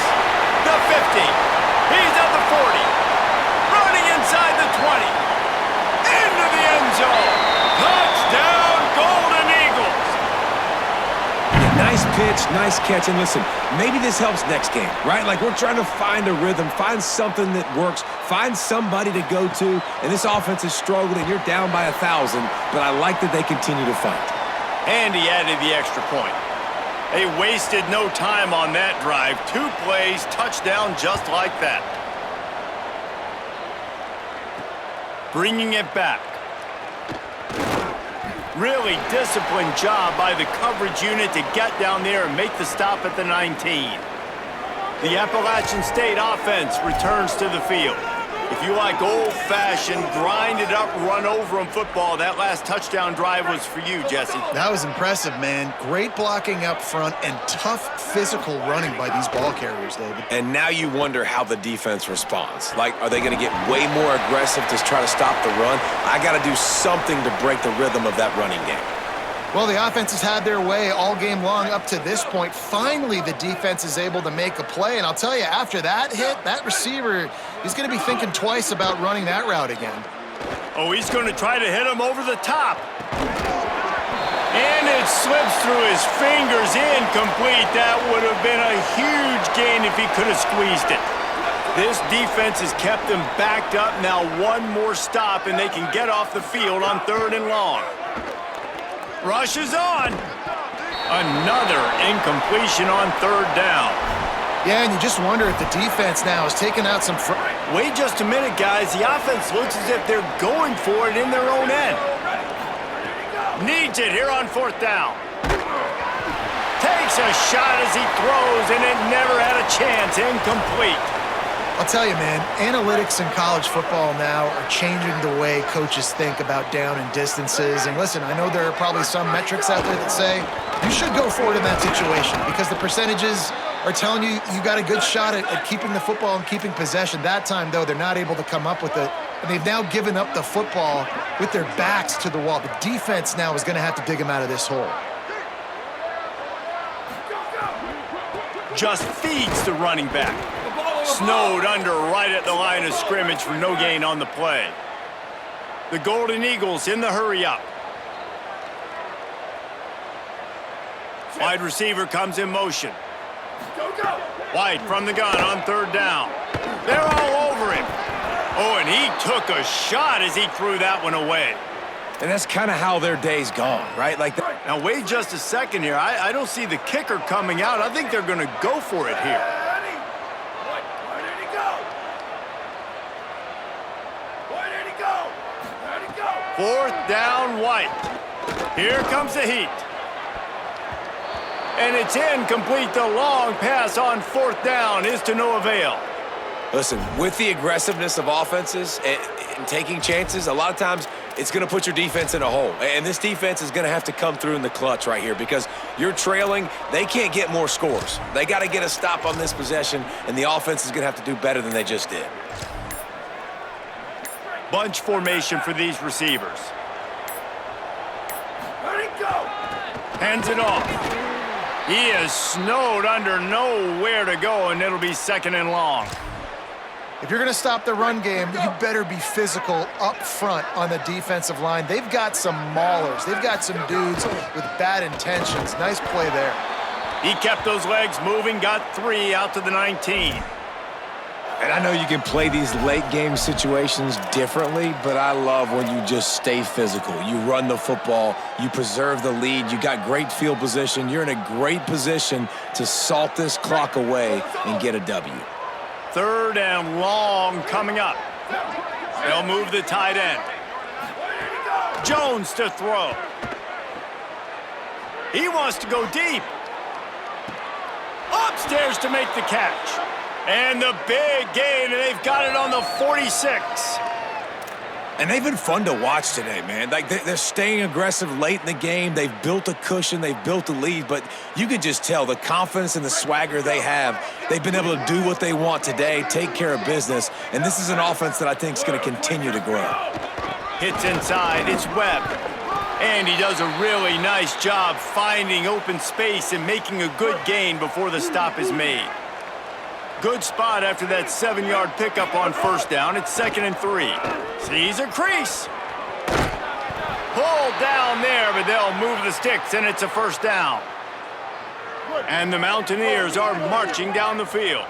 The 50. He's at the 40. Running inside the 20. Into the end zone. Touchdown, Golden Eagles. Nice pitch, nice catch, and listen, maybe this helps next game, right? Like we're trying to find a rhythm, find something that works, find somebody to go to, and this offense is struggling. You're down by 1,000, but I like that they continue to fight. And he added the extra point. They wasted no time on that drive. 2 plays, touchdown just like that. Bringing it back. Really disciplined job by the coverage unit to get down there and make the stop at the 19. The Appalachian State offense returns to the field. If you like old-fashioned, grind-it-up, run-over-'em football, that last touchdown drive was for you, Jesse. That was impressive, man. Great blocking up front and tough physical running by these ball carriers, David. And now you wonder how the defense responds. Like, are they going to get way more aggressive to try to stop the run? I got to do something to break the rhythm of that running game. Well, the offense has had their way all game long up to this point. Finally, the defense is able to make a play. And I'll tell you, after that hit, that receiver, he's going to be thinking twice about running that route again. Oh, he's going to try to hit him over the top. And it slips through his fingers, incomplete. That would have been a huge gain if he could have squeezed it. This defense has kept them backed up. Now one more stop, and they can get off the field on 3rd and long. Rushes on. Another incompletion on 3rd down. Yeah, and you just wonder if the defense now is taking out some... Wait just a minute, guys. The offense looks as if they're going for it in their own end. Needs it here on 4th down. Takes a shot as he throws, and it never had a chance. Incomplete. I'll tell you, man, analytics in college football now are changing the way coaches think about down and distances. And listen, I know there are probably some metrics out there that say you should go for it in that situation because the percentages are telling you you got a good shot at keeping the football and keeping possession. That time, though, they're not able to come up with it. And they've now given up the football with their backs to the wall. The defense now is going to have to dig them out of this hole. Just feeds the running back. Snowed under right at the line of scrimmage for no gain on the play. The Golden Eagles in the hurry-up. Wide receiver comes in motion. White from the gun on 3rd down. They're all over him. Oh, and he took a shot as he threw that one away. And that's kind of how their day's gone, right? Like that. Now, wait just a second here. I don't see the kicker coming out. I think they're going to go for it here. Where did he go? Where did he go? Where did he go? 4th down, White. Here comes the heat. And it's incomplete. The long pass on 4th down is to no avail. Listen, with the aggressiveness of offenses and taking chances, a lot of times it's going to put your defense in a hole. And this defense is going to have to come through in the clutch right here because you're trailing. They can't get more scores. They got to get a stop on this possession, and the offense is going to have to do better than they just did. Bunch formation for these receivers. Where'd he go? Hands it off. He is snowed under, nowhere to go, and it'll be 2nd and long. If you're going to stop the run game, you better be physical up front on the defensive line. They've got some maulers. They've got some dudes with bad intentions. Nice play there. He kept those legs moving, got 3 out to the 19. And I know you can play these late game situations differently, but I love when you just stay physical. You run the football, you preserve the lead, you got great field position. You're in a great position to salt this clock away and get a W. 3rd and long coming up. They'll move the tight end. Jones to throw. He wants to go deep. Upstairs to make the catch. And the big gain, and they've got it on the 46. And they've been fun to watch today, man. Like, they're staying aggressive late in the game. They've built a cushion. They've built a lead. But you could just tell the confidence and the swagger they have. They've been able to do what they want today, take care of business. And this is an offense that I think is going to continue to grow. Hits inside. It's Webb. And he does a really nice job finding open space and making a good gain before the stop is made. Good spot after that 7-yard pickup on first down. It's 2nd and 3. Sees a crease. Pulled down there, but they'll move the sticks, and it's a first down. And the Mountaineers are marching down the field.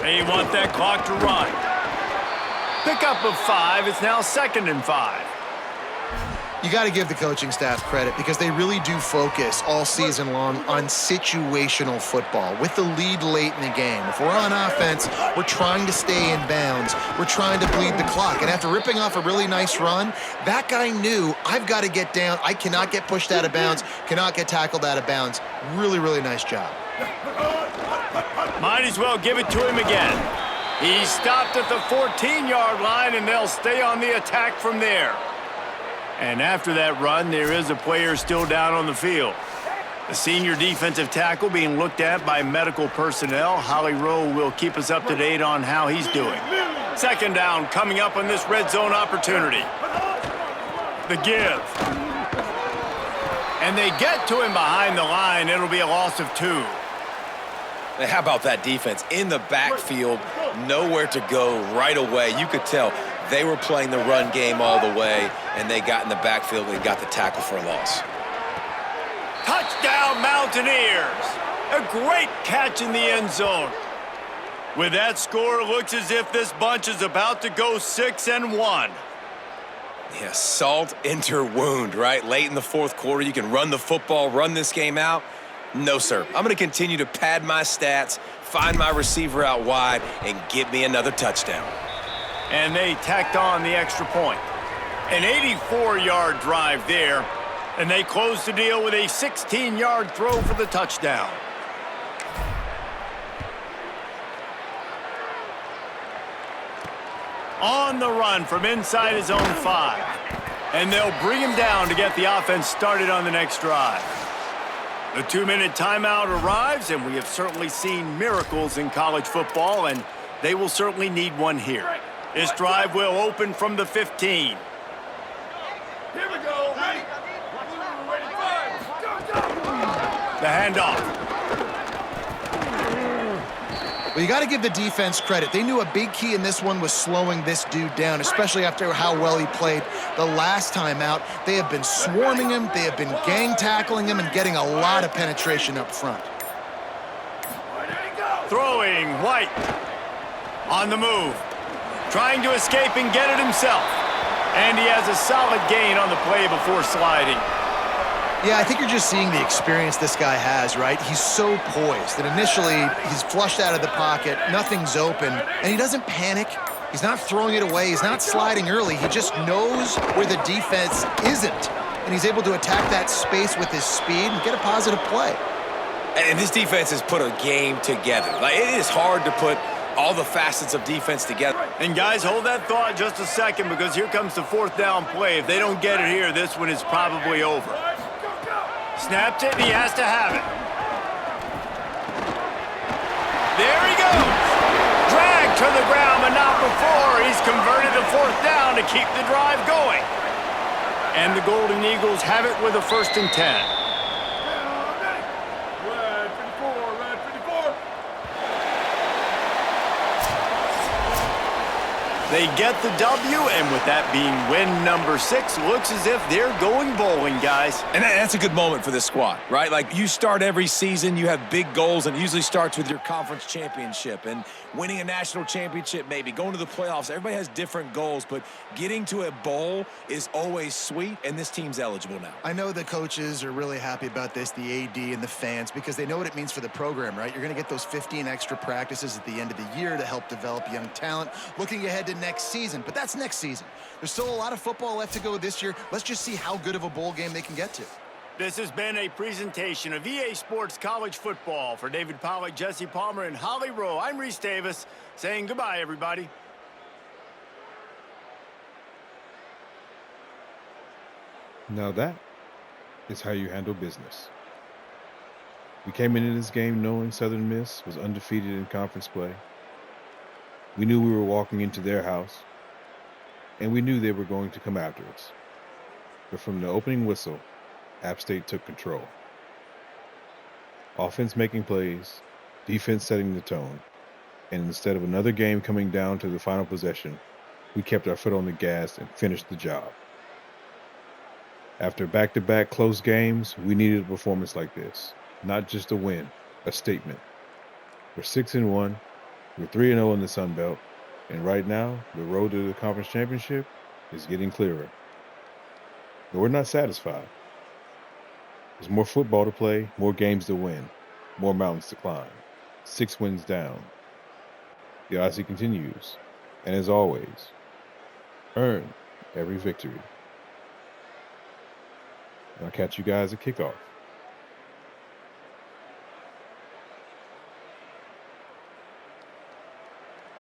They want that clock to run. Pickup of 5. It's now 2nd and 5. You got to give the coaching staff credit because they really do focus all season long on situational football with the lead late in the game. If we're on offense, we're trying to stay in bounds. We're trying to bleed the clock. And after ripping off a really nice run, that guy knew, I've got to get down. I cannot get pushed out of bounds, cannot get tackled out of bounds. Really, really nice job. Might as well give it to him again. He stopped at the 14-yard line, and they'll stay on the attack from there. And after that run, there is a player still down on the field. The senior defensive tackle being looked at by medical personnel. Holly Rowe will keep us up to date on how he's doing. 2nd down coming up on this red zone opportunity. The give. And they get to him behind the line. It'll be a loss of 2. How about that defense? In the backfield, nowhere to go right away. You could tell they were playing the run game all the way, and they got in the backfield and got the tackle for a loss. Touchdown, Mountaineers! A great catch in the end zone. With that score, it looks as if this bunch is about to go 6-1. Yeah, salt into wound, right? Late in the 4th quarter, you can run the football, run this game out. No, sir. I'm going to continue to pad my stats, find my receiver out wide, and get me another touchdown. And they tacked on the extra point. An 84-yard drive there, and they close the deal with a 16-yard throw for the touchdown. On the run from inside his own 5. And they'll bring him down to get the offense started on the next drive. The 2-minute timeout arrives, and we have certainly seen miracles in college football, and they will certainly need one here. This drive will open from the 15. Here we go. Ready? Ready, 5. Go, go. The handoff. Well, you got to give the defense credit. They knew a big key in this one was slowing this dude down, especially after how well he played the last time out. They have been swarming him. They have been gang tackling him and getting a lot of penetration up front. Throwing White on the move. Trying to escape and get it himself. And he has a solid gain on the play before sliding. Yeah, I think you're just seeing the experience this guy has, right? He's so poised that initially he's flushed out of the pocket, nothing's open, and he doesn't panic. He's not throwing it away. He's not sliding early. He just knows where the defense isn't, and he's able to attack that space with his speed and get a positive play. And this defense has put a game together. Like, it is hard to put all the facets of defense together. And guys, hold that thought just a second, because here comes the 4th down play. If they don't get it here, this one is probably over. Snapped it, and he has to have it. There he goes. Dragged to the ground, but not before. He's converted the 4th down to keep the drive going. And the Golden Eagles have it with a 1st and 10. They get the W, and with that being win number 6, looks as if they're going bowling, guys. And that's a good moment for this squad, right? Like, you start every season, you have big goals, and it usually starts with your conference championship and winning a national championship, maybe going to the playoffs. Everybody has different goals, but getting to a bowl is always sweet, and this team's eligible now. I know the coaches are really happy about this, the AD and the fans, because they know what it means for the program, right? You're going to get those 15 extra practices at the end of the year to help develop young talent, looking ahead to next season. But that's next season. There's still a lot of football left to go this year. Let's just see how good of a bowl game they can get to. This has been a presentation of EA Sports College Football. For David Pollack, Jesse Palmer, and Holly Rowe, I'm Reese Davis saying goodbye, everybody. Now that is how you handle business. We came into this game knowing Southern Miss was undefeated in conference play. We knew we were walking into their house, and we knew they were going to come after us. But from the opening whistle, App State took control. Offense making plays, defense setting the tone, and instead of another game coming down to the final possession, we kept our foot on the gas and finished the job. After back-to-back close games, we needed a performance like this. Not just a win, a statement. We're 6-1, we're 3-0 in the Sun Belt, and right now, the road to the conference championship is getting clearer. But we're not satisfied. There's more football to play, more games to win, more mountains to climb. 6 wins down. The Odyssey continues, and as always, earn every victory. I'll catch you guys at kickoff.